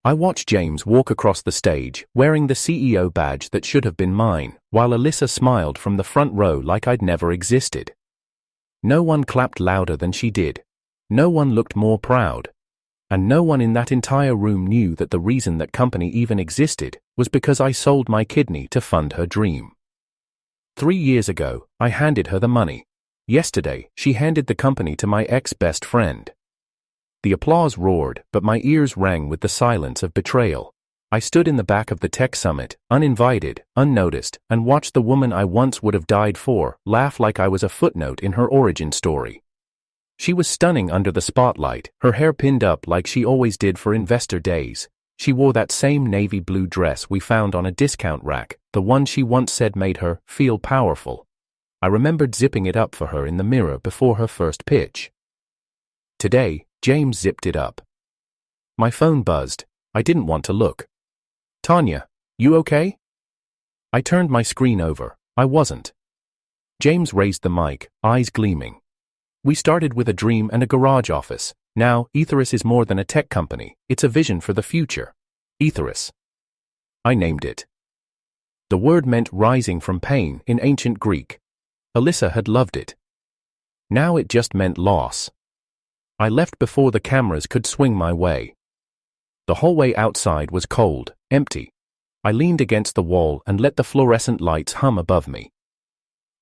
I watched James walk across the stage, wearing the CEO badge that should have been mine, while Alyssa smiled from the front row like I'd never existed. No one clapped louder than she did. No one looked more proud. And no one in that entire room knew that the reason that company even existed was because I sold my kidney to fund her dream. 3 years ago, I handed her the money. Yesterday, she handed the company to my ex-best friend. The applause roared, but my ears rang with the silence of betrayal. I stood in the back of the tech summit, uninvited, unnoticed, and watched the woman I once would have died for laugh like I was a footnote in her origin story. She was stunning under the spotlight, her hair pinned up like she always did for investor days. She wore that same navy blue dress we found on a discount rack, the one she once said made her feel powerful. I remembered zipping it up for her in the mirror before her first pitch. Today, James zipped it up. My phone buzzed. I didn't want to look. "Tanya, you okay?" I turned my screen over. I wasn't. James raised the mic, eyes gleaming. "We started with a dream and a garage office. Now, Etherus is more than a tech company. It's a vision for the future. Etherus." I named it. The word meant rising from pain in ancient Greek. Alyssa had loved it. Now it just meant loss. I left before the cameras could swing my way. The hallway outside was cold, empty. I leaned against the wall and let the fluorescent lights hum above me.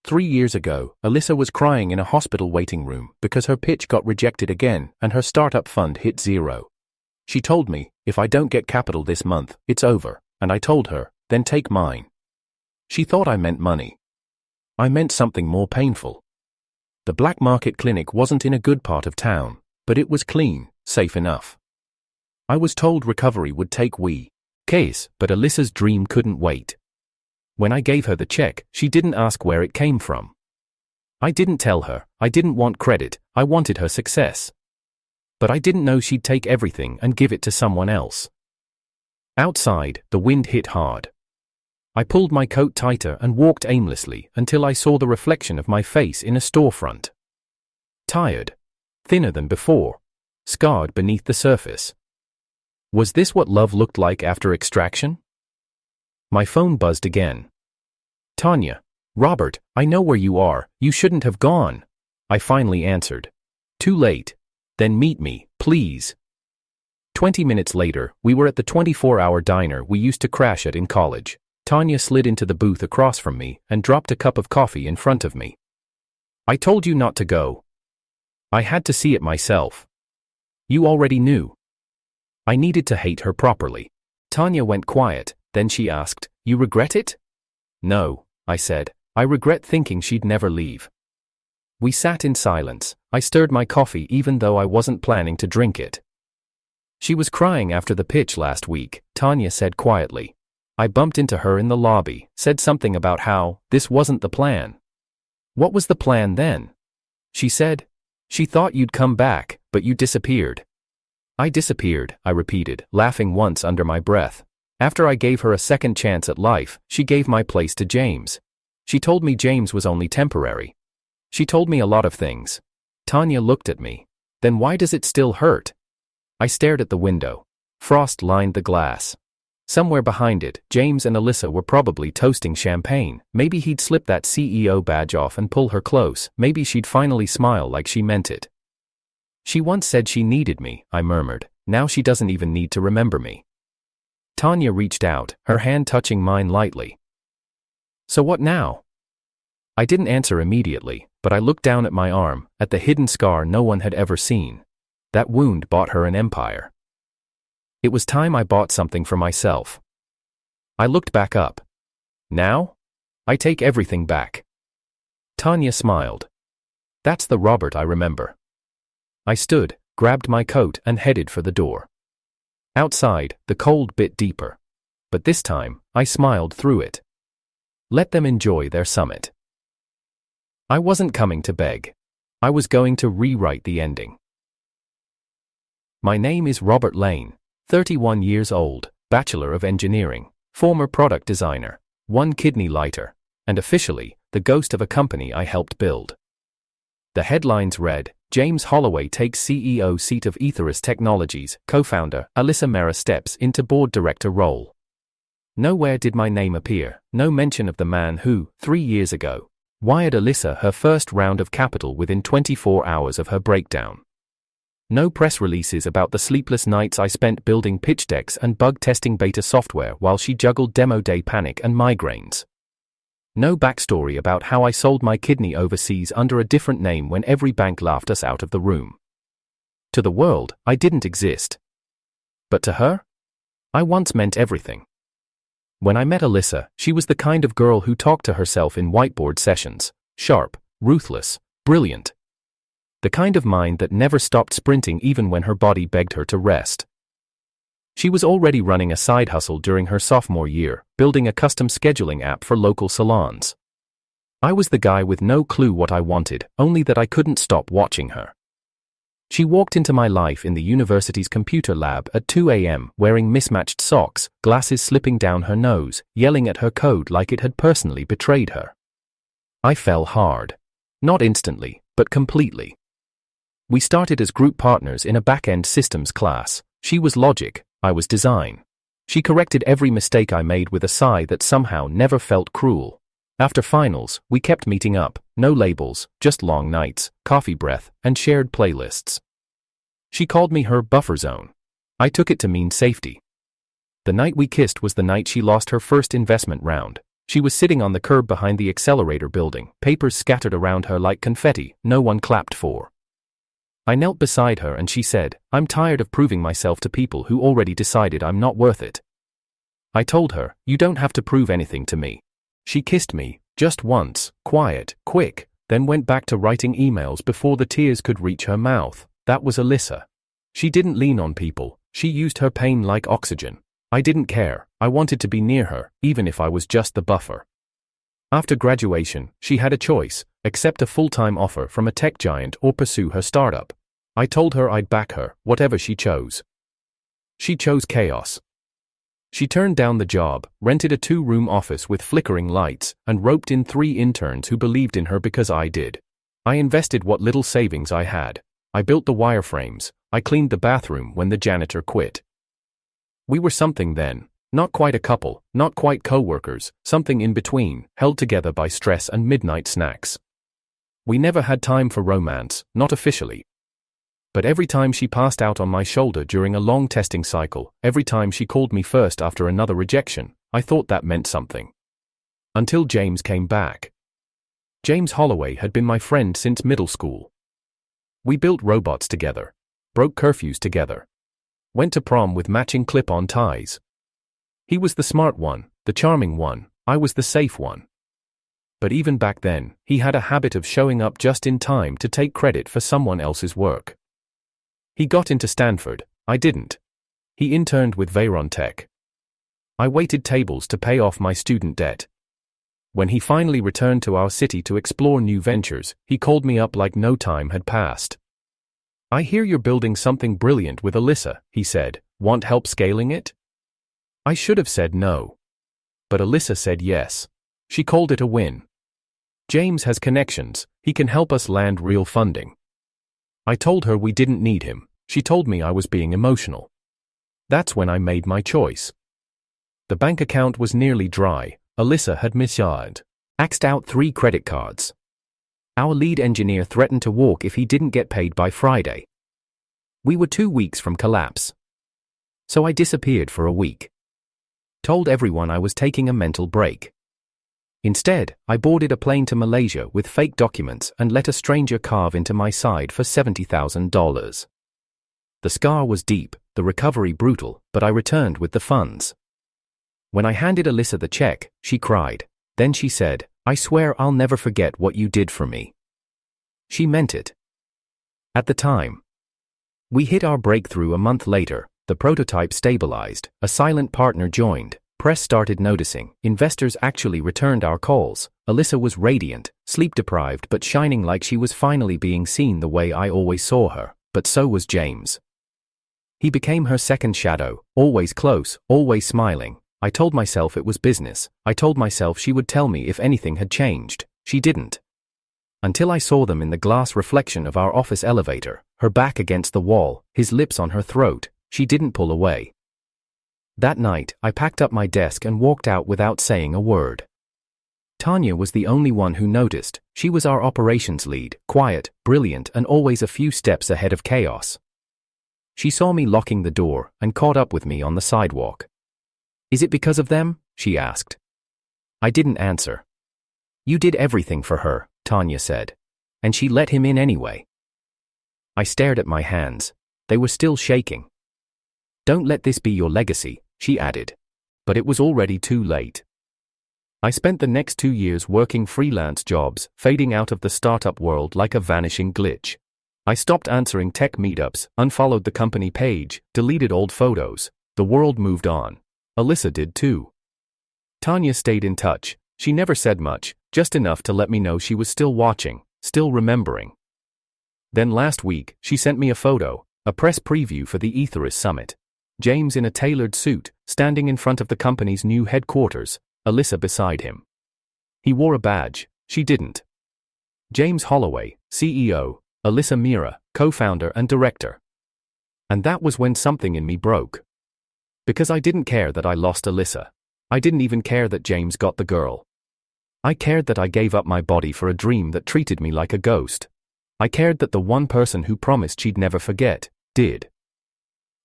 3 years ago, Alyssa was crying in a hospital waiting room because her pitch got rejected again and her startup fund hit zero. She told me, "If I don't get capital this month, it's over," and I told her, "Then take mine." She thought I meant money. I meant something more painful. The black market clinic wasn't in a good part of town, but it was clean, safe enough. I was told recovery would take weeks, but Alyssa's dream couldn't wait. When I gave her the check, she didn't ask where it came from. I didn't tell her. I didn't want credit. I wanted her success. But I didn't know she'd take everything and give it to someone else. Outside, the wind hit hard. I pulled my coat tighter and walked aimlessly until I saw the reflection of my face in a storefront. Tired. Thinner than before. Scarred beneath the surface. Was this what love looked like after extraction? My phone buzzed again. "Tanya. Robert, I know where you are. You shouldn't have gone." I finally answered. "Too late. Then meet me, please." 20 minutes later, we were at the 24-hour diner we used to crash at in college. Tanya slid into the booth across from me and dropped a cup of coffee in front of me. "I told you not to go." I had to see it myself. "You already knew." I needed to hate her properly. Tanya went quiet, then she asked, "You regret it?" "No," I said. "I regret thinking she'd never leave." We sat in silence. I stirred my coffee even though I wasn't planning to drink it. "She was crying after the pitch last week," Tanya said quietly. "I bumped into her in the lobby, said something about how this wasn't the plan." "What was the plan then?" She said. "She thought you'd come back, but you disappeared." "I disappeared," I repeated, laughing once under my breath. "After I gave her a second chance at life, she gave my place to James. She told me James was only temporary. She told me a lot of things." Tanya looked at me. "Then why does it still hurt?" I stared at the window. Frost lined the glass. Somewhere behind it, James and Alyssa were probably toasting champagne. Maybe he'd slip that CEO badge off and pull her close. Maybe she'd finally smile like she meant it. "She once said she needed me," I murmured. "Now she doesn't even need to remember me." Tanya reached out, her hand touching mine lightly. "So what now?" I didn't answer immediately, but I looked down at my arm, at the hidden scar no one had ever seen. That wound bought her an empire. It was time I bought something for myself. I looked back up. "Now? I take everything back." Tanya smiled. "That's the Robert I remember." I stood, grabbed my coat and headed for the door. Outside, the cold bit deeper. But this time, I smiled through it. Let them enjoy their summit. I wasn't coming to beg. I was going to rewrite the ending. My name is Robert Lane, 31 years old, Bachelor of Engineering, former product designer, one kidney lighter, and officially, the ghost of a company I helped build. The headlines read, James Holloway takes CEO seat of Etherus Technologies, co-founder, Alyssa Mera steps into board director role. Nowhere did my name appear, no mention of the man who, 3 years ago, wired Alyssa her first round of capital within 24 hours of her breakdown. No press releases about the sleepless nights I spent building pitch decks and bug-testing beta software while she juggled demo day panic and migraines. No backstory about how I sold my kidney overseas under a different name when every bank laughed us out of the room. To the world, I didn't exist. But to her? I once meant everything. When I met Alyssa, she was the kind of girl who talked to herself in whiteboard sessions, sharp, ruthless, brilliant. The kind of mind that never stopped sprinting even when her body begged her to rest. She was already running a side hustle during her sophomore year, building a custom scheduling app for local salons. I was the guy with no clue what I wanted, only that I couldn't stop watching her. She walked into my life in the university's computer lab at 2 a.m. wearing mismatched socks, glasses slipping down her nose, yelling at her code like it had personally betrayed her. I fell hard. Not instantly, but completely. We started as group partners in a back-end systems class. She was logic, I was design. She corrected every mistake I made with a sigh that somehow never felt cruel. After finals, we kept meeting up, no labels, just long nights, coffee breath, and shared playlists. She called me her buffer zone. I took it to mean safety. The night we kissed was the night she lost her first investment round. She was sitting on the curb behind the accelerator building, papers scattered around her like confetti, no one clapped for. I knelt beside her and she said, I'm tired of proving myself to people who already decided I'm not worth it. I told her, you don't have to prove anything to me. She kissed me, just once, quiet, quick, then went back to writing emails before the tears could reach her mouth. That was Alyssa. She didn't lean on people, she used her pain like oxygen. I didn't care, I wanted to be near her, even if I was just the buffer. After graduation, she had a choice, accept a full-time offer from a tech giant or pursue her startup. I told her I'd back her, whatever she chose. She chose chaos. She turned down the job, rented a 2-room office with flickering lights, and roped in 3 interns who believed in her because I did. I invested what little savings I had. I built the wireframes. I cleaned the bathroom when the janitor quit. We were something then. Not quite a couple, not quite co-workers, something in between, held together by stress and midnight snacks. We never had time for romance, not officially. But every time she passed out on my shoulder during a long testing cycle, every time she called me first after another rejection, I thought that meant something. Until James came back. James Holloway had been my friend since middle school. We built robots together, broke curfews together, went to prom with matching clip-on ties. He was the smart one, the charming one, I was the safe one. But even back then, he had a habit of showing up just in time to take credit for someone else's work. He got into Stanford, I didn't. He interned with Veyron Tech. I waited tables to pay off my student debt. When he finally returned to our city to explore new ventures, he called me up like no time had passed. I hear you're building something brilliant with Alyssa, he said. Want help scaling it? I should have said no. But Alyssa said yes. She called it a win. James has connections, he can help us land real funding. I told her we didn't need him. She told me I was being emotional. That's when I made my choice. The bank account was nearly dry. Alyssa had axed out 3 credit cards. Our lead engineer threatened to walk if he didn't get paid by Friday. We were 2 weeks from collapse. So I disappeared for a week. Told everyone I was taking a mental break. Instead, I boarded a plane to Malaysia with fake documents and let a stranger carve into my side for $70,000. The scar was deep, the recovery brutal, but I returned with the funds. When I handed Alyssa the check, she cried. Then she said, I swear I'll never forget what you did for me. She meant it. At the time. We hit our breakthrough a month later, the prototype stabilized, a silent partner joined. Press started noticing, investors actually returned our calls. Alyssa was radiant, sleep-deprived but shining like she was finally being seen the way I always saw her, but so was James. He became her second shadow, always close, always smiling. I told myself it was business. I told myself she would tell me if anything had changed. She didn't. until I saw them in the glass reflection of our office elevator, her back against the wall, his lips on her throat. She didn't pull away. That night, I packed up my desk and walked out without saying a word. Tanya was the only one who noticed. She was our operations lead, quiet, brilliant, and always a few steps ahead of chaos. She saw me locking the door and caught up with me on the sidewalk. "Is it because of them?" she asked. I didn't answer. "You did everything for her," Tanya said. "And she let him in anyway." I stared at my hands. They were still shaking. "Don't let this be your legacy," she added. But it was already too late. I spent the next 2 years working freelance jobs, fading out of the startup world like a vanishing glitch. I stopped answering tech meetups, unfollowed the company page, deleted old photos. The world moved on. Alyssa did too. Tanya stayed in touch. She never said much, just enough to let me know she was still watching, still remembering. Then last week, she sent me a photo, a press preview for the Etherus summit. James in a tailored suit, standing in front of the company's new headquarters, Alyssa beside him. He wore a badge, she didn't. James Holloway, CEO, Alyssa Mira, co-founder and director. And that was when something in me broke. Because I didn't care that I lost Alyssa. I didn't even care that James got the girl. I cared that I gave up my body for a dream that treated me like a ghost. I cared that the one person who promised she'd never forget, did.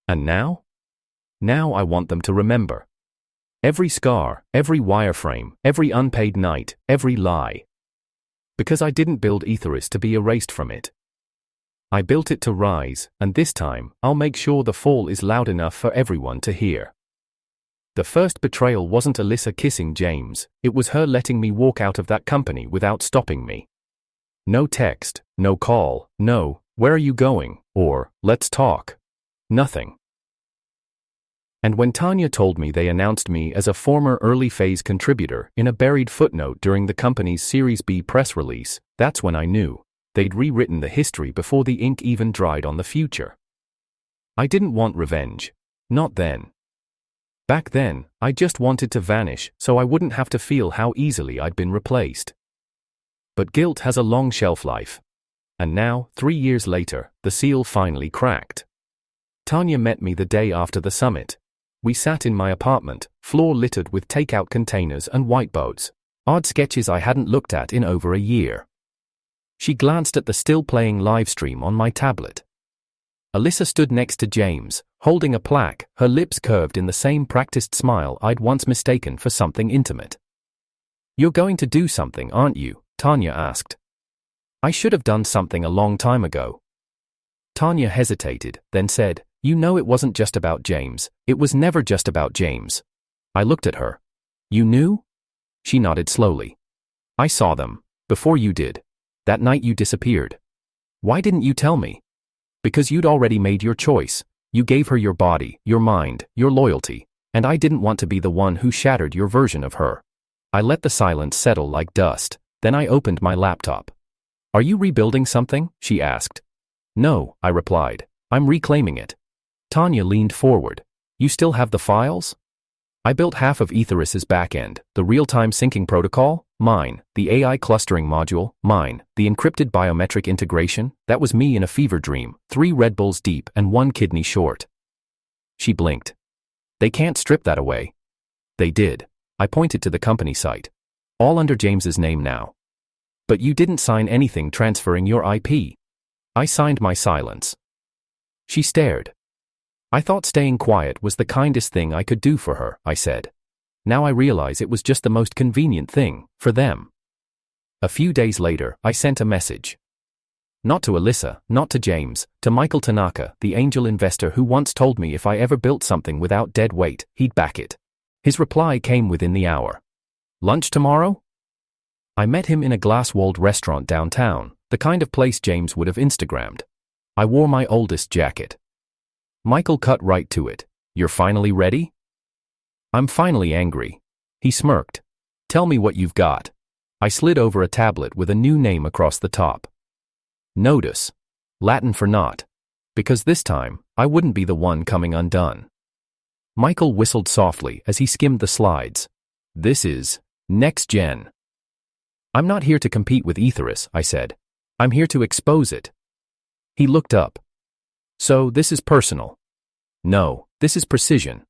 And now? Now I want them to remember. Every scar, every wireframe, every unpaid night, every lie. Because I didn't build Etherus to be erased from it. I built it to rise, and this time, I'll make sure the fall is loud enough for everyone to hear. The first betrayal wasn't Alyssa kissing James, it was her letting me walk out of that company without stopping me. No text, no call, no, "Where are you going?" or "Let's talk." Nothing. And when Tanya told me they announced me as a former early-phase contributor in a buried footnote during the company's Series B press release, that's when I knew. They'd rewritten the history before the ink even dried on the future. I didn't want revenge. Not then. Back then, I just wanted to vanish so I wouldn't have to feel how easily I'd been replaced. But guilt has a long shelf life. And now, 3 years later, the seal finally cracked. Tanya met me the day after the summit. We sat in my apartment, floor littered with takeout containers and whiteboards, odd sketches I hadn't looked at in over a year. She glanced at the still-playing livestream on my tablet. Alyssa stood next to James, holding a plaque, her lips curved in the same practiced smile I'd once mistaken for something intimate. "You're going to do something, aren't you?" Tanya asked. "I should have done something a long time ago." Tanya hesitated, then said, "You know it wasn't just about James. It was never just about James." I looked at her. "You knew?" She nodded slowly. "I saw them. Before you did. That night you disappeared. Why didn't you tell me?" "Because you'd already made your choice. You gave her your body, your mind, your loyalty, and I didn't want to be the one who shattered your version of her." I let the silence settle like dust, then I opened my laptop. "Are you rebuilding something?" she asked. "No," I replied. "I'm reclaiming it." Tanya leaned forward. "You still have the files?" "I built half of Etherus's backend, the real-time syncing protocol, mine, the AI clustering module, mine, the encrypted biometric integration, that was me in a fever dream, 3 Red Bulls deep and 1 kidney short." She blinked. "They can't strip that away." "They did." I pointed to the company site. "All under James's name now." "But you didn't sign anything transferring your IP." I signed my silence. She stared. "I thought staying quiet was the kindest thing I could do for her," I said. "Now I realize it was just the most convenient thing, for them." A few days later, I sent a message. Not to Alyssa, not to James, to Michael Tanaka, the angel investor who once told me if I ever built something without dead weight, he'd back it. His reply came within the hour. "Lunch tomorrow?" I met him in a glass-walled restaurant downtown, the kind of place James would have Instagrammed. I wore my oldest jacket. Michael cut right to it. "You're finally ready?" "I'm finally angry." He smirked. "Tell me what you've got." I slid over a tablet with a new name across the top. Notice. Latin for not. Because this time, I wouldn't be the one coming undone. Michael whistled softly as he skimmed the slides. "This is Next Gen." I'm not here to compete with Etherus, I said. I'm here to expose it. He looked up. So, this is personal. No, this is precision.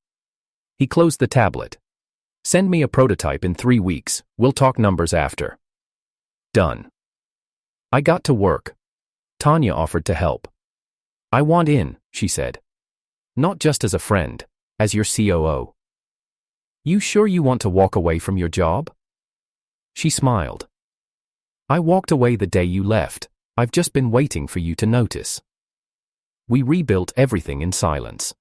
He closed the tablet. Send me a prototype in 3 weeks, we'll talk numbers after. Done. I got to work. Tanya offered to help. I want in, she said. Not just as a friend, as your COO. You sure you want to walk away from your job? She smiled. I walked away the day you left. I've just been waiting for you to notice. We rebuilt everything in silence.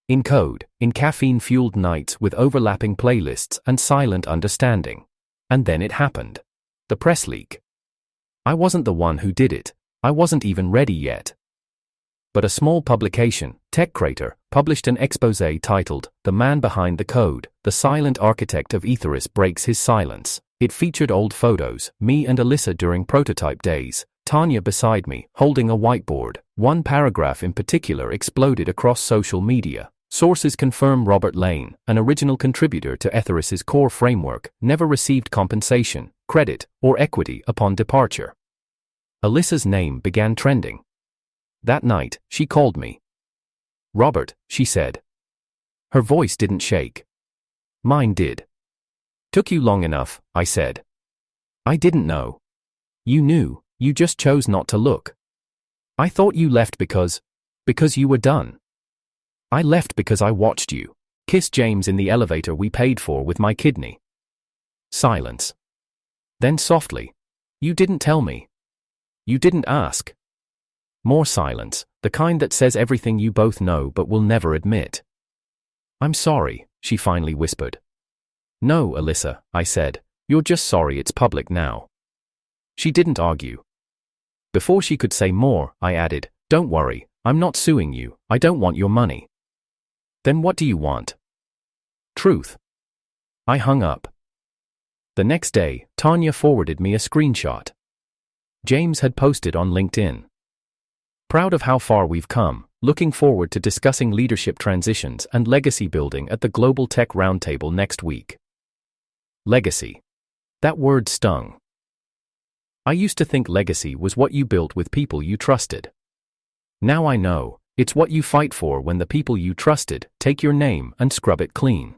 In code, in caffeine-fueled nights with overlapping playlists and silent understanding. And then it happened. The press leak. I wasn't the one who did it. I wasn't even ready yet. But a small publication, TechCrater, published an exposé titled, "The Man Behind the Code, the Silent Architect of Etherus Breaks His Silence." It featured old photos, me and Alyssa during prototype days, Tanya beside me, holding a whiteboard. One paragraph in particular exploded across social media. Sources confirm Robert Lane, an original contributor to Etherus's core framework, never received compensation, credit, or equity upon departure. Alyssa's name began trending. That night, she called me. Robert, she said. Her voice didn't shake. Mine did. Took you long enough, I said. I didn't know. You knew, you just chose not to look. I thought you left because you were done. I left because I watched you kiss James in the elevator we paid for with my kidney. Silence. Then softly. You didn't tell me. You didn't ask. More silence, the kind that says everything you both know but will never admit. I'm sorry, she finally whispered. No, Alyssa, I said, you're just sorry it's public now. She didn't argue. Before she could say more, I added, don't worry, I'm not suing you, I don't want your money. Then what do you want? Truth. I hung up. The next day, Tanya forwarded me a screenshot. James had posted on LinkedIn. Proud of how far we've come, looking forward to discussing leadership transitions and legacy building at the Global Tech Roundtable next week. Legacy. That word stung. I used to think legacy was what you built with people you trusted. Now I know, it's what you fight for when the people you trusted take your name and scrub it clean.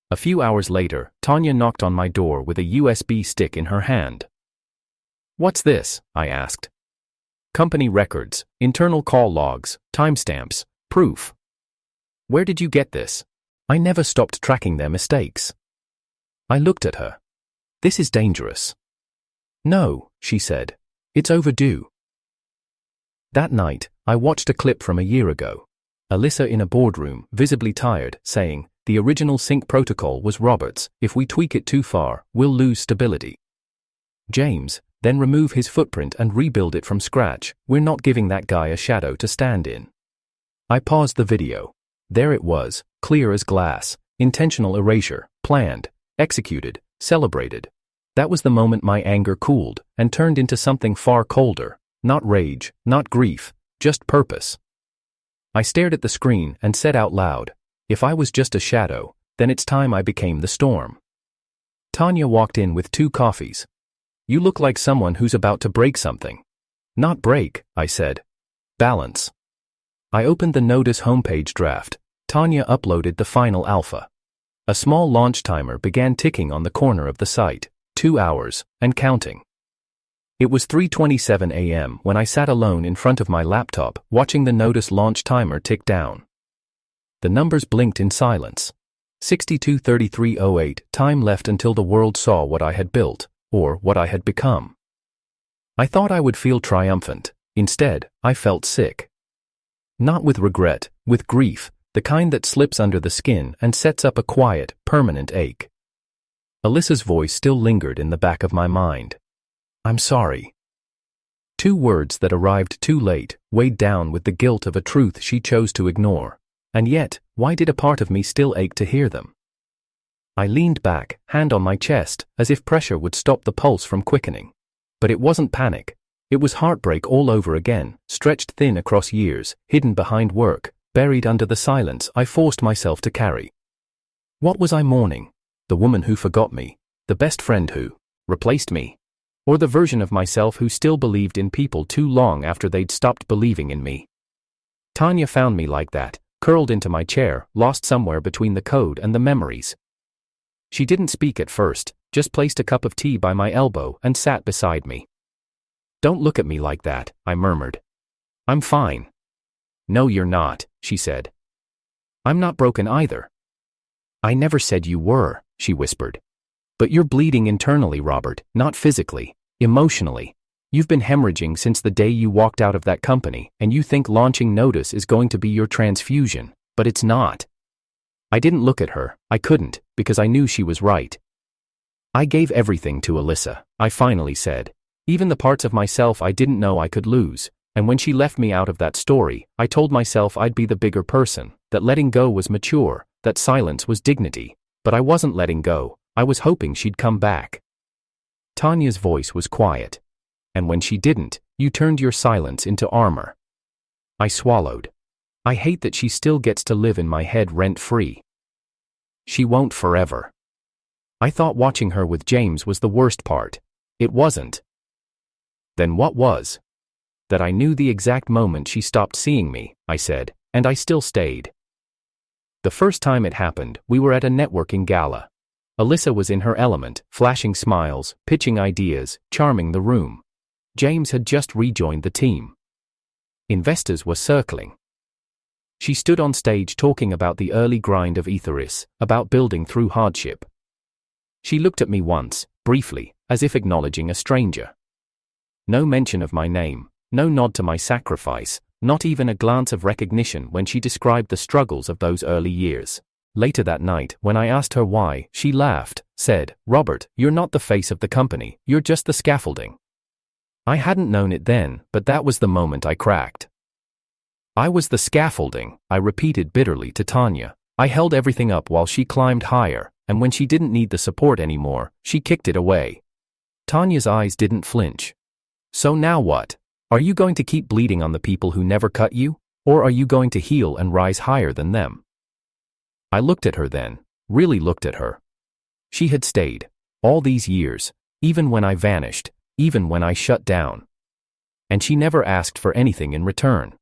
A few hours later, Tanya knocked on my door with a USB stick in her hand. What's this? I asked. Company records, internal call logs, timestamps, proof. Where did you get this? I never stopped tracking their mistakes. I looked at her. This is dangerous. No, she said. It's overdue. That night, I watched a clip from a year ago. Alyssa in a boardroom, visibly tired, saying, the original sync protocol was Robert's, if we tweak it too far, we'll lose stability. James, then remove his footprint and rebuild it from scratch, we're not giving that guy a shadow to stand in. I paused the video. There it was, clear as glass, intentional erasure, planned, executed, celebrated. That was the moment my anger cooled and turned into something far colder, not rage, not grief, just purpose. I stared at the screen and said out loud, if I was just a shadow, then it's time I became the storm. Tanya walked in with 2 coffees. You look like someone who's about to break something. Not break, I said. Balance. I opened the Notice homepage draft. Tanya uploaded the final alpha. A small launch timer began ticking on the corner of the site, 2 hours, and counting. It was 3:27 a.m. when I sat alone in front of my laptop, watching the Notice launch timer tick down. The numbers blinked in silence. 62:33:08, time left until the world saw what I had built, or what I had become. I thought I would feel triumphant. Instead, I felt sick. Not with regret, with grief, the kind that slips under the skin and sets up a quiet, permanent ache. Alyssa's voice still lingered in the back of my mind. I'm sorry. 2 words that arrived too late, weighed down with the guilt of a truth she chose to ignore. And yet, why did a part of me still ache to hear them? I leaned back, hand on my chest, as if pressure would stop the pulse from quickening. But it wasn't panic. It was heartbreak all over again, stretched thin across years, hidden behind work, buried under the silence I forced myself to carry. What was I mourning? The woman who forgot me, the best friend who Replaced me? Or the version of myself who still believed in people too long after they'd stopped believing in me? Tanya found me like that, curled into my chair, lost somewhere between the code and the memories. She didn't speak at first, just placed a cup of tea by my elbow and sat beside me. "Don't look at me like that," I murmured. "I'm fine." "No, you're not," she said. "I'm not broken either." "I never said you were," she whispered. "But you're bleeding internally, Robert, not physically, emotionally. You've been hemorrhaging since the day you walked out of that company, and you think launching Notice is going to be your transfusion, but it's not." I didn't look at her, I couldn't, because I knew she was right. "I gave everything to Alyssa," I finally said. "Even the parts of myself I didn't know I could lose, and when she left me out of that story, I told myself I'd be the bigger person, that letting go was mature, that silence was dignity. But I wasn't letting go, I was hoping she'd come back." Tanya's voice was quiet. "And when she didn't, you turned your silence into armor." I swallowed. I hate that she still gets to live in my head rent-free. She won't forever. I thought watching her with James was the worst part. It wasn't. Then what was? That I knew the exact moment she stopped seeing me, I said, and I still stayed. The first time it happened, we were at a networking gala. Alyssa was in her element, flashing smiles, pitching ideas, charming the room. James had just rejoined the team. Investors were circling. She stood on stage talking about the early grind of Etherus, about building through hardship. She looked at me once, briefly, as if acknowledging a stranger. No mention of my name, no nod to my sacrifice, not even a glance of recognition when she described the struggles of those early years. Later that night, when I asked her why, she laughed, said, "Robert, you're not the face of the company, you're just the scaffolding." I hadn't known it then, but that was the moment I cracked. I was the scaffolding, I repeated bitterly to Tanya. I held everything up while she climbed higher, and when she didn't need the support anymore, she kicked it away. Tanya's eyes didn't flinch. "So now what? Are you going to keep bleeding on the people who never cut you? Or are you going to heal and rise higher than them?" I looked at her then, really looked at her. She had stayed, all these years, even when I vanished, even when I shut down. And she never asked for anything in return.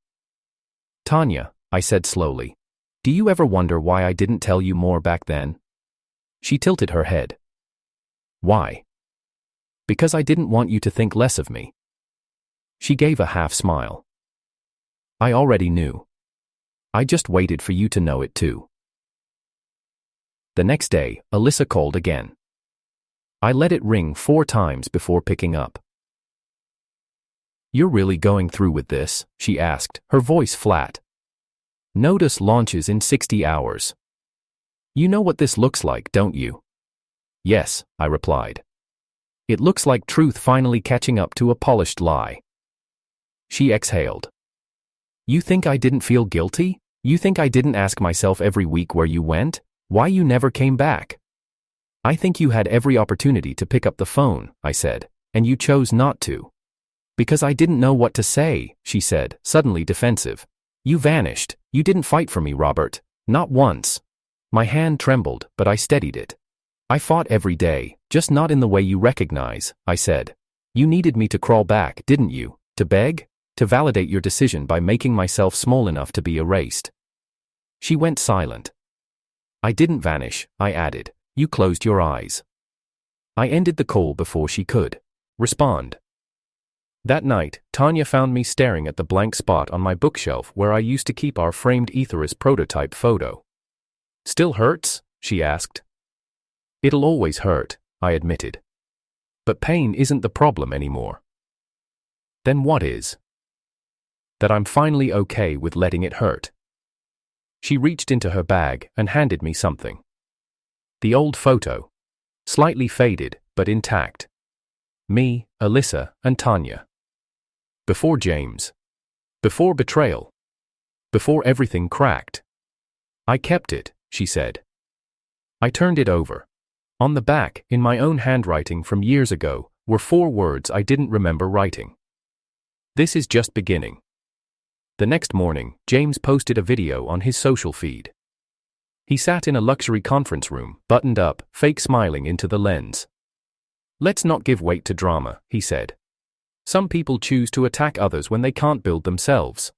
"Tanya," I said slowly, "do you ever wonder why I didn't tell you more back then?" She tilted her head. "Why?" "Because I didn't want you to think less of me." She gave a half smile. "I already knew. I just waited for you to know it too." The next day, Alyssa called again. I let it ring 4 times before picking up. "You're really going through with this?" she asked, her voice flat. "Notice launches in 60 hours. You know what this looks like, don't you?" "Yes," I replied. "It looks like truth finally catching up to a polished lie." She exhaled. "You think I didn't feel guilty? You think I didn't ask myself every week where you went? Why you never came back?" "I think you had every opportunity to pick up the phone," I said, "and you chose not to." "Because I didn't know what to say," she said, suddenly defensive. "You vanished. You didn't fight for me, Robert. Not once." My hand trembled, but I steadied it. "I fought every day, just not in the way you recognize," I said. "You needed me to crawl back, didn't you? To beg? To validate your decision by making myself small enough to be erased." She went silent. "I didn't vanish," I added. "You closed your eyes." I ended the call before she could respond. That night, Tanya found me staring at the blank spot on my bookshelf where I used to keep our framed Etherus prototype photo. "Still hurts?" she asked. "It'll always hurt," I admitted. "But pain isn't the problem anymore." "Then what is?" "That I'm finally okay with letting it hurt." She reached into her bag and handed me something. The old photo. Slightly faded, but intact. Me, Alyssa, and Tanya. Before James. Before betrayal. Before everything cracked. "I kept it," she said. I turned it over. On the back, in my own handwriting from years ago, were 4 words I didn't remember writing. "This is just beginning." The next morning, James posted a video on his social feed. He sat in a luxury conference room, buttoned up, fake smiling into the lens. Let's not give weight to drama, he said. Some people choose to attack others when they can't build themselves.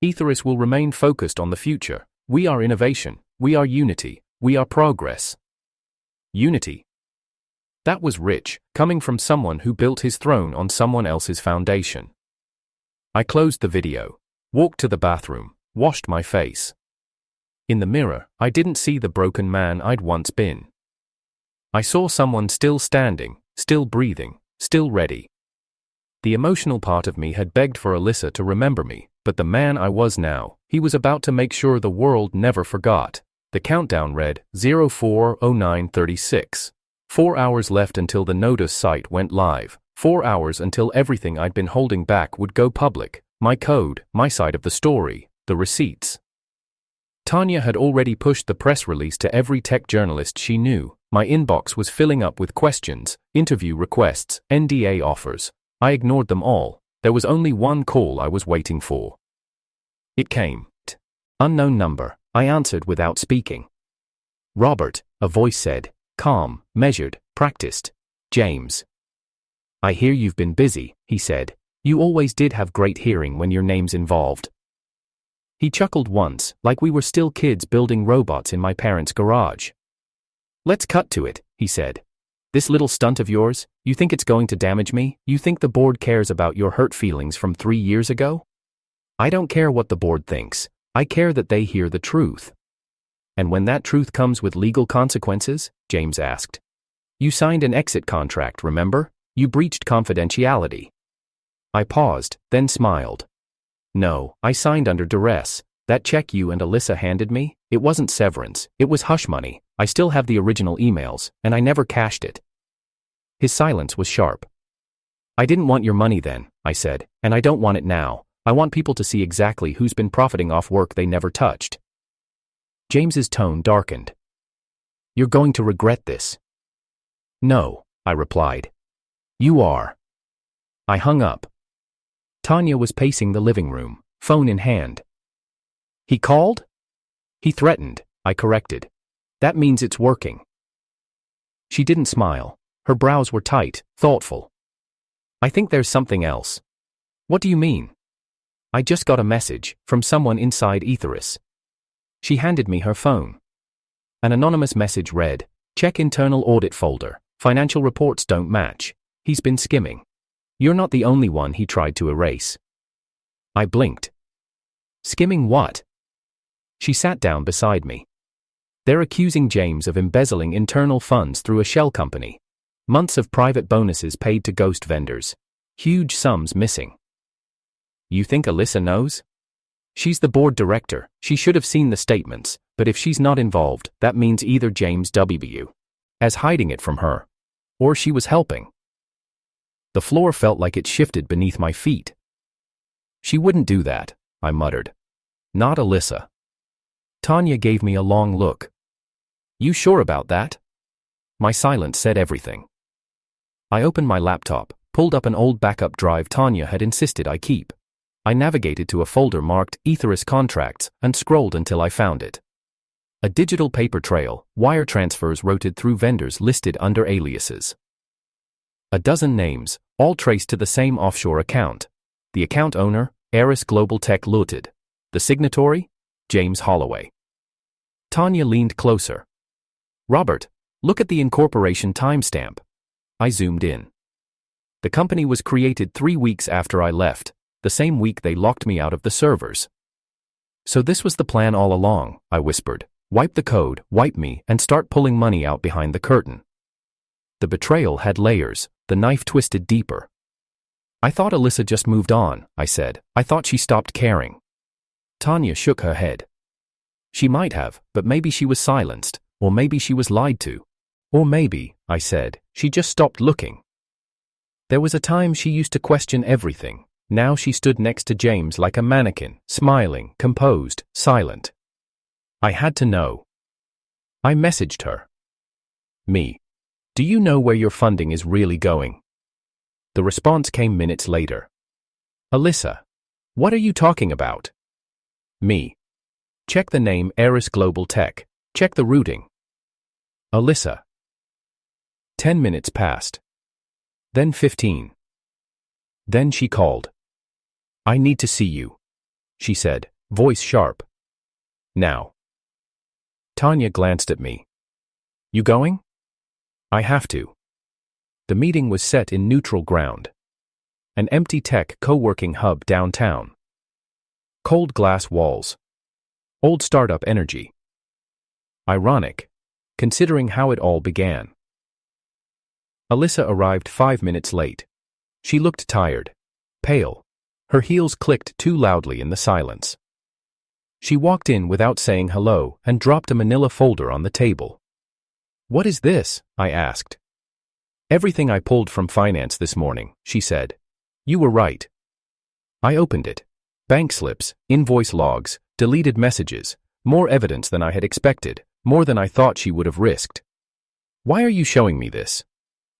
Etherus will remain focused on the future. We are innovation. We are unity. We are progress. Unity. That was rich, coming from someone who built his throne on someone else's foundation. I closed the video, walked to the bathroom, washed my face. In the mirror, I didn't see the broken man I'd once been. I saw someone still standing, still breathing, still ready. The emotional part of me had begged for Alyssa to remember me, but the man I was now, he was about to make sure the world never forgot. The countdown read 04:09:36. 4 hours left until the notice site went live. 4 hours until everything I'd been holding back would go public. My code, my side of the story, the receipts. Tanya had already pushed the press release to every tech journalist she knew. My inbox was filling up with questions, interview requests, NDA offers. I ignored them all. There was only one call I was waiting for. It came. Unknown number. I answered without speaking. Robert, a voice said. Calm, measured, practiced. James. I hear you've been busy, he said. You always did have great hearing when your name's involved. He chuckled once, like we were still kids building robots in my parents' garage. Let's cut to it, he said. This little stunt of yours, you think it's going to damage me? You think the board cares about your hurt feelings from 3 years ago? I don't care what the board thinks. I care that they hear the truth. And when that truth comes with legal consequences? James asked. You signed an exit contract, remember? You breached confidentiality. I paused, then smiled. No, I signed under duress. That check you and Alyssa handed me, it wasn't severance, it was hush money. I still have the original emails, and I never cashed it. His silence was sharp. I didn't want your money then, I said, and I don't want it now. I want people to see exactly who's been profiting off work they never touched. James's tone darkened. You're going to regret this. No, I replied. You are. I hung up. Tanya was pacing the living room, phone in hand. He called? He threatened, I corrected. That means it's working. She didn't smile. Her brows were tight, thoughtful. I think there's something else. What do you mean? I just got a message from someone inside Etherus. She handed me her phone. An anonymous message read, check internal audit folder. Financial reports don't match. He's been skimming. You're not the only one he tried to erase. I blinked. Skimming what? She sat down beside me. They're accusing James of embezzling internal funds through a shell company. Months of private bonuses paid to ghost vendors. Huge sums missing. You think Alyssa knows? She's the board director. She should have seen the statements, but if she's not involved, that means either James W. as hiding it from her, or she was helping. The floor felt like it shifted beneath my feet. She wouldn't do that, I muttered. Not Alyssa. Tanya gave me a long look. You sure about that? My silence said everything. I opened my laptop, pulled up an old backup drive Tanya had insisted I keep. I navigated to a folder marked Etherus Contracts and scrolled until I found it. A digital paper trail, wire transfers routed through vendors listed under aliases. A dozen names, all traced to the same offshore account. The account owner, Etherus Global Tech Limited. The signatory, James Holloway. Tanya leaned closer. Robert, look at the incorporation timestamp. I zoomed in. The company was created 3 weeks after I left, the same week they locked me out of the servers. So this was the plan all along, I whispered. Wipe the code, wipe me, and start pulling money out behind the curtain. The betrayal had layers, the knife twisted deeper. I thought Alyssa just moved on, I said. I thought she stopped caring. Tanya shook her head. She might have, but maybe she was silenced, or maybe she was lied to. Or maybe, I said, she just stopped looking. There was a time she used to question everything. Now she stood next to James like a mannequin, smiling, composed, silent. I had to know. I messaged her. Me. Do you know where your funding is really going? The response came minutes later. Alyssa. What are you talking about? Me. Check the name Etherus Global Tech. Check the routing. Alyssa. 10 minutes passed. Then 15. Then she called. "I need to see you," she said, voice sharp. "Now." Tanya glanced at me. "You going?" "I have to." The meeting was set in neutral ground. An empty tech co-working hub downtown. Cold glass walls. Old startup energy. Ironic, considering how it all began. Alyssa arrived 5 minutes late. She looked tired, pale. Her heels clicked too loudly in the silence. She walked in without saying hello and dropped a manila folder on the table. "What is this?" I asked. "Everything I pulled from finance this morning," she said. "You were right." I opened it. Bank slips, invoice logs, deleted messages, more evidence than I had expected, more than I thought she would have risked. "Why are you showing me this?"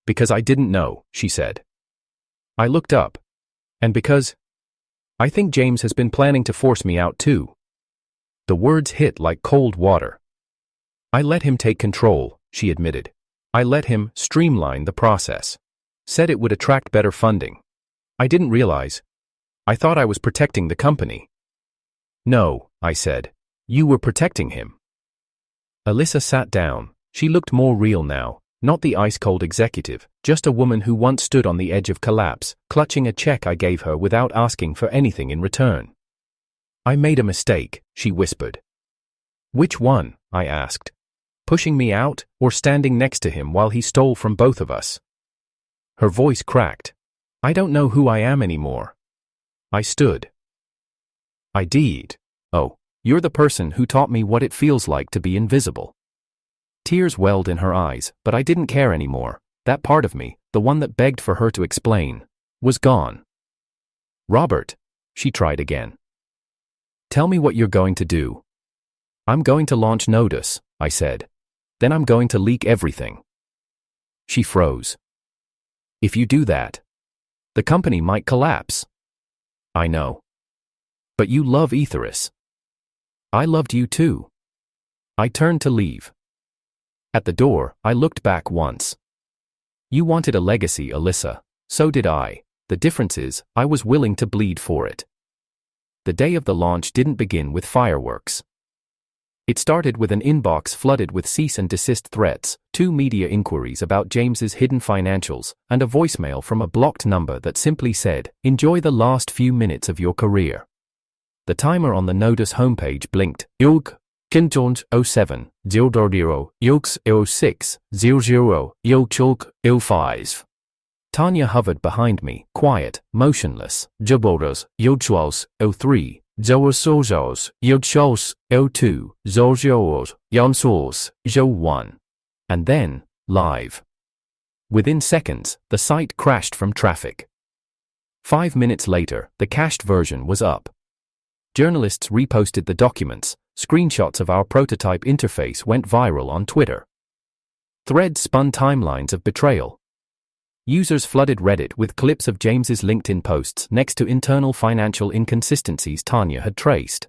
"Because I didn't know," she said. I looked up. "And because I think James has been planning to force me out too." The words hit like cold water. "I let him take control," she admitted. "I let him streamline the process. Said it would attract better funding. I didn't realize. I thought I was protecting the company." "No," I said. "You were protecting him." Alyssa sat down. She looked more real now, not the ice-cold executive, just a woman who once stood on the edge of collapse, clutching a check I gave her without asking for anything in return. "I made a mistake," she whispered. "Which one?" I asked. "Pushing me out, or standing next to him while he stole from both of us?" Her voice cracked. "I don't know who I am anymore." I stood. "I did. Oh, you're the person who taught me what it feels like to be invisible." Tears welled in her eyes, but I didn't care anymore. That part of me, the one that begged for her to explain, was gone. "Robert," she tried again. "Tell me what you're going to do." "I'm going to launch Notice," I said. "Then I'm going to leak everything." She froze. "If you do that, the company might collapse." "I know. But you love Etherus." "I loved you too." I turned to leave. At the door, I looked back once. "You wanted a legacy, Alyssa. So did I. The difference is, I was willing to bleed for it." The day of the launch didn't begin with fireworks. It started with an inbox flooded with cease and desist threats, 2 media inquiries about James's hidden financials, and a voicemail from a blocked number that simply said, "Enjoy the last few minutes of your career." The timer on the Notice homepage blinked. "Ilk, Kinjones 07, 000, Ilks 06, 00, Ilchulk 05. Tanya hovered behind me, quiet, motionless. Jaboras, Ilchwals 03. Zoasozos, Yogshos, 02, Zorzios, Yonsos, Jo1. And then, live. Within seconds, the site crashed from traffic. 5 minutes later, the cached version was up. Journalists reposted the documents, screenshots of our prototype interface went viral on Twitter. Threads spun timelines of betrayal. Users flooded Reddit with clips of James's LinkedIn posts next to internal financial inconsistencies Tanya had traced.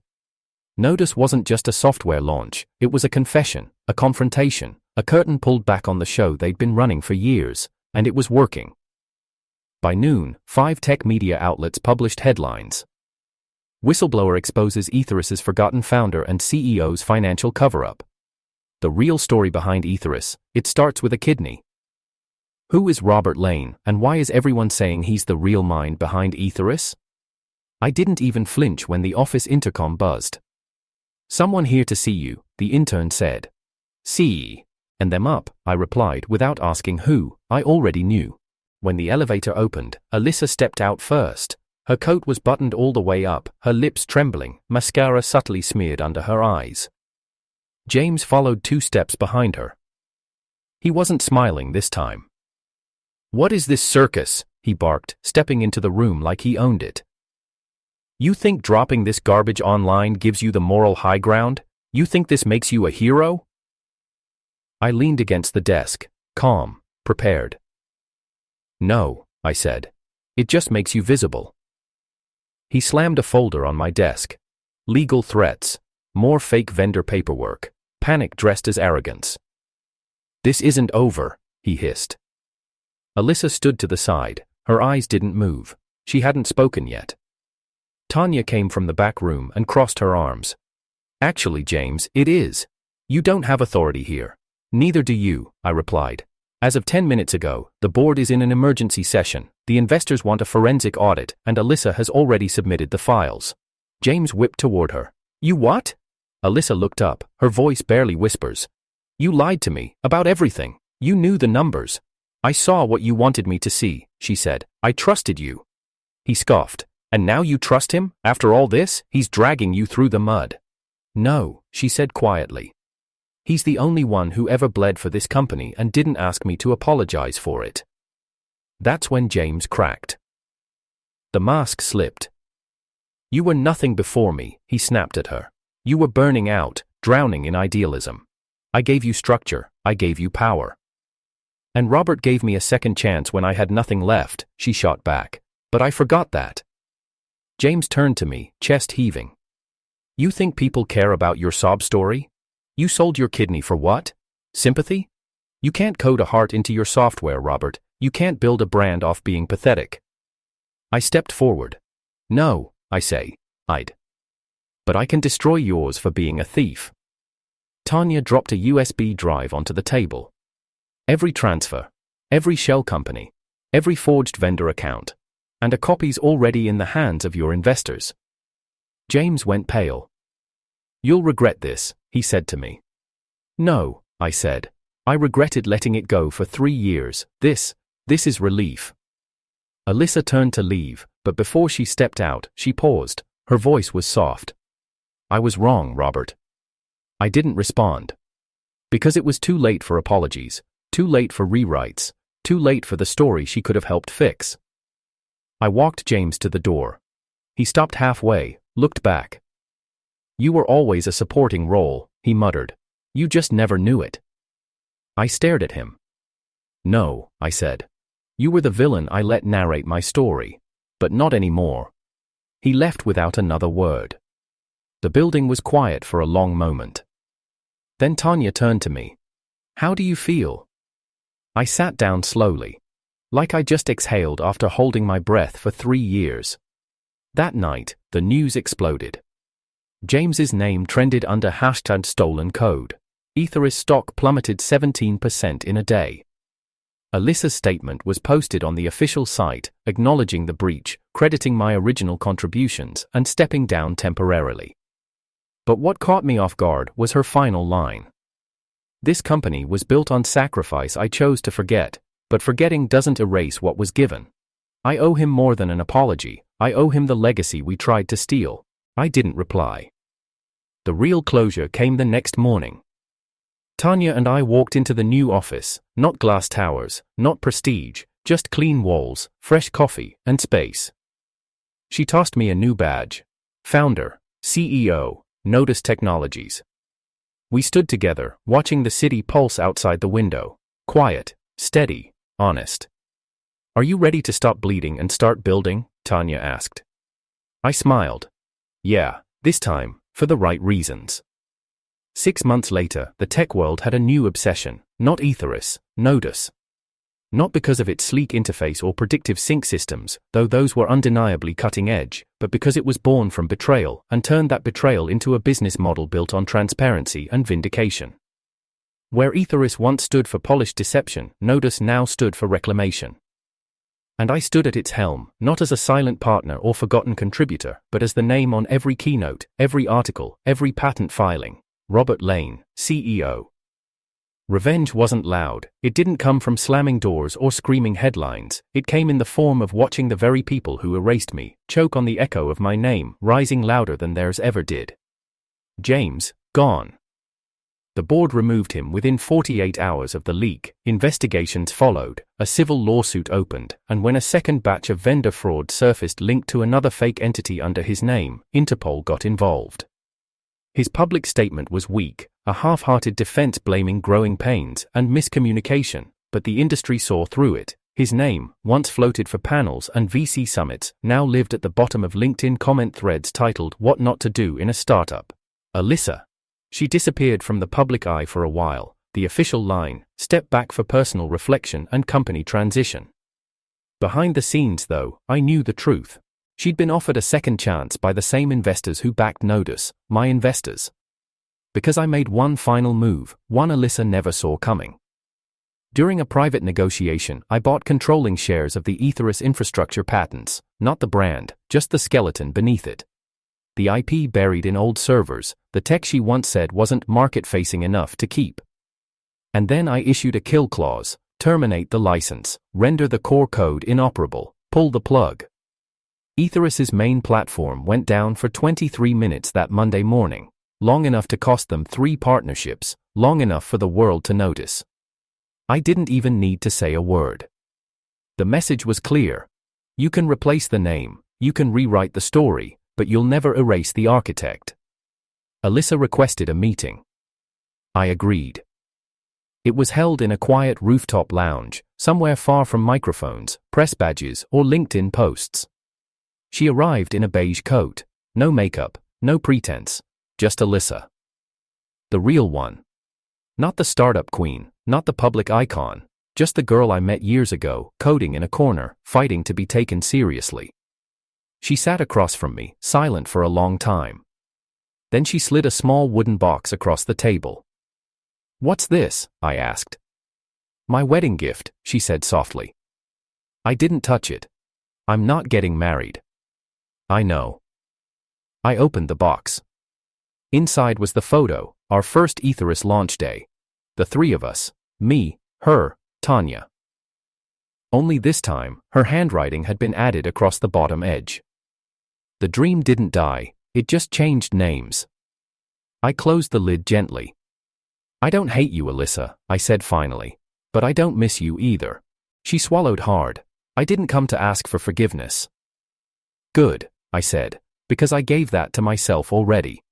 Notice wasn't just a software launch, it was a confession, a confrontation, a curtain pulled back on the show they'd been running for years, and it was working. By noon, 5 tech media outlets published headlines. Whistleblower exposes Etherus's forgotten founder and CEO's financial cover-up. The real story behind Etherus, it starts with a kidney. Who is Robert Lane, and why is everyone saying he's the real mind behind Etherus? I didn't even flinch when the office intercom buzzed. "Someone here to see you," the intern said. "See, and them up," I replied without asking who. I already knew. When the elevator opened, Alyssa stepped out first. Her coat was buttoned all the way up, her lips trembling, mascara subtly smeared under her eyes. James followed 2 steps behind her. He wasn't smiling this time. "What is this circus?" he barked, stepping into the room like he owned it. "You think dropping this garbage online gives you the moral high ground? You think this makes you a hero?" I leaned against the desk, calm, prepared. "No," I said. "It just makes you visible." He slammed a folder on my desk. Legal threats. More fake vendor paperwork. Panic dressed as arrogance. "This isn't over," he hissed. Alyssa stood to the side. Her eyes didn't move. She hadn't spoken yet. Tanya came from the back room and crossed her arms. Actually, James, it is. You don't have authority here. Neither do you, I replied. As of 10 minutes ago, the board is in an emergency session. The investors want a forensic audit, and Alyssa has already submitted the files. James whipped toward her. You what? Alyssa looked up, her voice barely whispers. You lied to me, about everything. You knew the numbers. I saw what you wanted me to see, she said. I trusted you. He scoffed. And now you trust him? After all this, he's dragging you through the mud. No, she said quietly. He's the only one who ever bled for this company and didn't ask me to apologize for it. That's when James cracked. The mask slipped. You were nothing before me, he snapped at her. You were burning out, drowning in idealism. I gave you structure, I gave you power. And Robert gave me a second chance when I had nothing left, she shot back. But I forgot that. James turned to me, chest heaving. You think people care about your sob story? You sold your kidney for what? Sympathy? You can't code a heart into your software, Robert. You can't build a brand off being pathetic. I stepped forward. No, I say, but I can destroy yours for being a thief. Tanya dropped a USB drive onto the table. Every transfer, every shell company, every forged vendor account, and a copy's already in the hands of your investors. James went pale. You'll regret this, he said to me. No, I said. I regretted letting it go for 3 years. This is relief. Alyssa turned to leave, but before she stepped out, she paused. Her voice was soft. I was wrong, Robert. I didn't respond. Because it was too late for apologies, too late for rewrites, too late for the story she could have helped fix. I walked James to the door. He stopped halfway, looked back. You were always a supporting role, he muttered. You just never knew it. I stared at him. No, I said. You were the villain I let narrate my story. But not anymore. He left without another word. The building was quiet for a long moment. Then Tanya turned to me. How do you feel? I sat down slowly. Like I just exhaled after holding my breath for 3 years. That night, the news exploded. James's name trended under #StolenCode. Etherus stock plummeted 17% in a day. Alyssa's statement was posted on the official site, acknowledging the breach, crediting my original contributions, and stepping down temporarily. But what caught me off guard was her final line. This company was built on sacrifice I chose to forget, but forgetting doesn't erase what was given. I owe him more than an apology, I owe him the legacy we tried to steal. I didn't reply. The real closure came the next morning. Tanya and I walked into the new office, not glass towers, not prestige, just clean walls, fresh coffee, and space. She tossed me a new badge. Founder, CEO, Nodus Technologies. We stood together, watching the city pulse outside the window. Quiet, steady, honest. Are you ready to stop bleeding and start building? Tanya asked. I smiled. Yeah, this time, for the right reasons. 6 months later, the tech world had a new obsession, not Etherus, Nodus. Not because of its sleek interface or predictive sync systems, though those were undeniably cutting edge, but because it was born from betrayal and turned that betrayal into a business model built on transparency and vindication. Where Etherus once stood for polished deception, Nodus now stood for reclamation. And I stood at its helm, not as a silent partner or forgotten contributor, but as the name on every keynote, every article, every patent filing. Robert Lane, CEO. Revenge wasn't loud, it didn't come from slamming doors or screaming headlines, it came in the form of watching the very people who erased me choke on the echo of my name, rising louder than theirs ever did. James, gone. The board removed him within 48 hours of the leak, investigations followed, a civil lawsuit opened, and when a second batch of vendor fraud surfaced linked to another fake entity under his name, Interpol got involved. His public statement was weak, a half-hearted defense blaming growing pains and miscommunication, but the industry saw through it. His name, once floated for panels and VC summits, now lived at the bottom of LinkedIn comment threads titled "What Not to Do in a Startup." Alyssa. She disappeared from the public eye for a while, The official line, step back for personal reflection and company transition. Behind the scenes, though, I knew the truth. She'd been offered a second chance by the same investors who backed Nodus, my investors. Because I made one final move, one Alyssa never saw coming. During a private negotiation, I bought controlling shares of the Etherus infrastructure patents, not the brand, just the skeleton beneath it. The IP buried in old servers, the tech she once said wasn't market-facing enough to keep. And then I issued a kill clause, terminate the license, render the core code inoperable, pull the plug. Etherus's main platform went down for 23 minutes that Monday morning, long enough to cost them 3 partnerships, long enough for the world to notice. I didn't even need to say a word. The message was clear. You can replace the name, you can rewrite the story, but you'll never erase the architect. Alyssa requested a meeting. I agreed. It was held in a quiet rooftop lounge, somewhere far from microphones, press badges, or LinkedIn posts. She arrived in a beige coat, no makeup, no pretense, just Alyssa. The real one. Not the startup queen, not the public icon, just the girl I met years ago, coding in a corner, fighting to be taken seriously. She sat across from me, silent for a long time. Then she slid a small wooden box across the table. "What's this?" I asked. "My wedding gift," she said softly. I didn't touch it. I'm not getting married. I know. I opened the box. Inside was the photo, our first Etherus launch day. The 3 of us, me, her, Tanya. Only this time, her handwriting had been added across the bottom edge. The dream didn't die, it just changed names. I closed the lid gently. "I don't hate you, Alyssa," I said finally, "but I don't miss you either." She swallowed hard. "I didn't come to ask for forgiveness." "Good," I said, "because I gave that to myself already."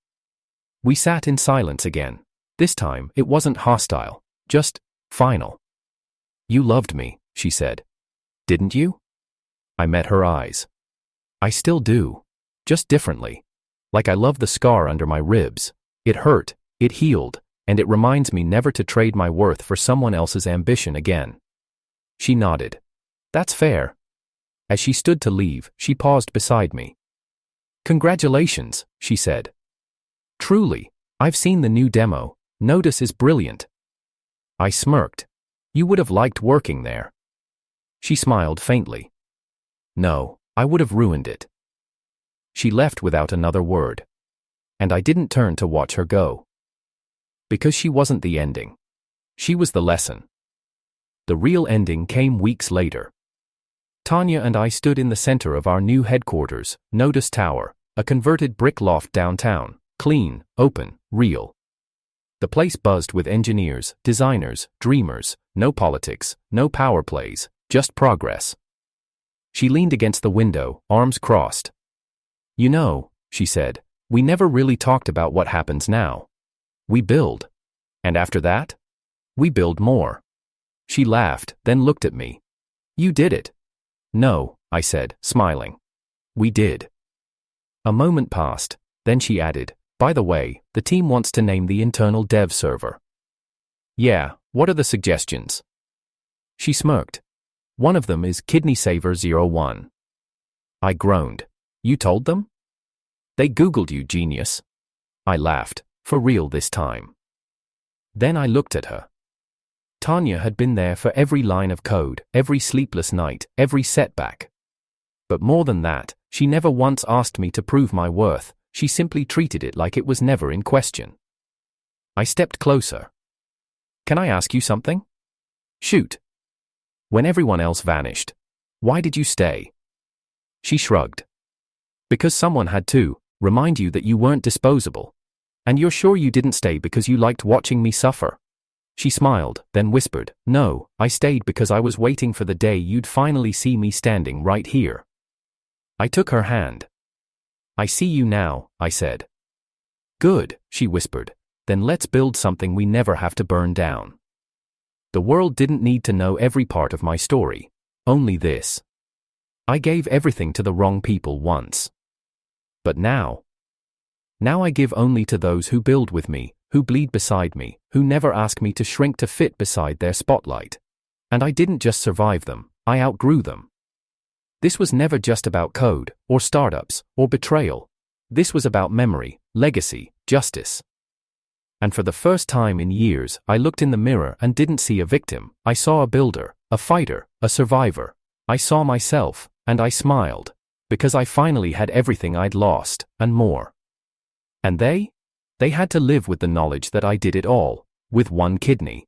We sat in silence again. This time, it wasn't hostile, just final. "You loved me," she said. "Didn't you?" I met her eyes. "I still do. Just differently. Like I love the scar under my ribs. It hurt, it healed, and it reminds me never to trade my worth for someone else's ambition again." She nodded. "That's fair." As she stood to leave, she paused beside me. "Congratulations," she said. "Truly, I've seen the new demo. Nodus is brilliant." I smirked. "You would have liked working there." She smiled faintly. "No, I would have ruined it." She left without another word. And I didn't turn to watch her go. Because she wasn't the ending. She was the lesson. The real ending came weeks later. Tanya and I stood in the center of our new headquarters, Nodus Tower, a converted brick loft downtown, clean, open, real. The place buzzed with engineers, designers, dreamers, no politics, no power plays, just progress. She leaned against the window, arms crossed. "You know," she said, "we never really talked about what happens now. We build. And after that? We build more." She laughed, then looked at me. "You did it." "No," I said, smiling. "We did." A moment passed, then she added, "By the way, the team wants to name the internal dev server." "Yeah, what are the suggestions?" She smirked. "One of them is Kidney Saver 01. I groaned. "You told them?" "They Googled you, genius." I laughed, for real this time. Then I looked at her. Tanya had been there for every line of code, every sleepless night, every setback. But more than that, she never once asked me to prove my worth, she simply treated it like it was never in question. I stepped closer. "Can I ask you something?" "Shoot." "When everyone else vanished, why did you stay?" She shrugged. "Because someone had to remind you that you weren't disposable. And you're sure you didn't stay because you liked watching me suffer?" She smiled, then whispered, "No, I stayed because I was waiting for the day you'd finally see me standing right here." I took her hand. "I see you now," I said. "Good," she whispered, "then let's build something we never have to burn down." The world didn't need to know every part of my story, only this. I gave everything to the wrong people once. But now I give only to those who build with me, who bleed beside me, who never ask me to shrink to fit beside their spotlight. And I didn't just survive them, I outgrew them. This was never just about code, or startups, or betrayal. This was about memory, legacy, justice. And for the first time in years, I looked in the mirror and didn't see a victim. I saw a builder, a fighter, a survivor. I saw myself, and I smiled. Because I finally had everything I'd lost, and more. And they? They had to live with the knowledge that I did it all, with one kidney.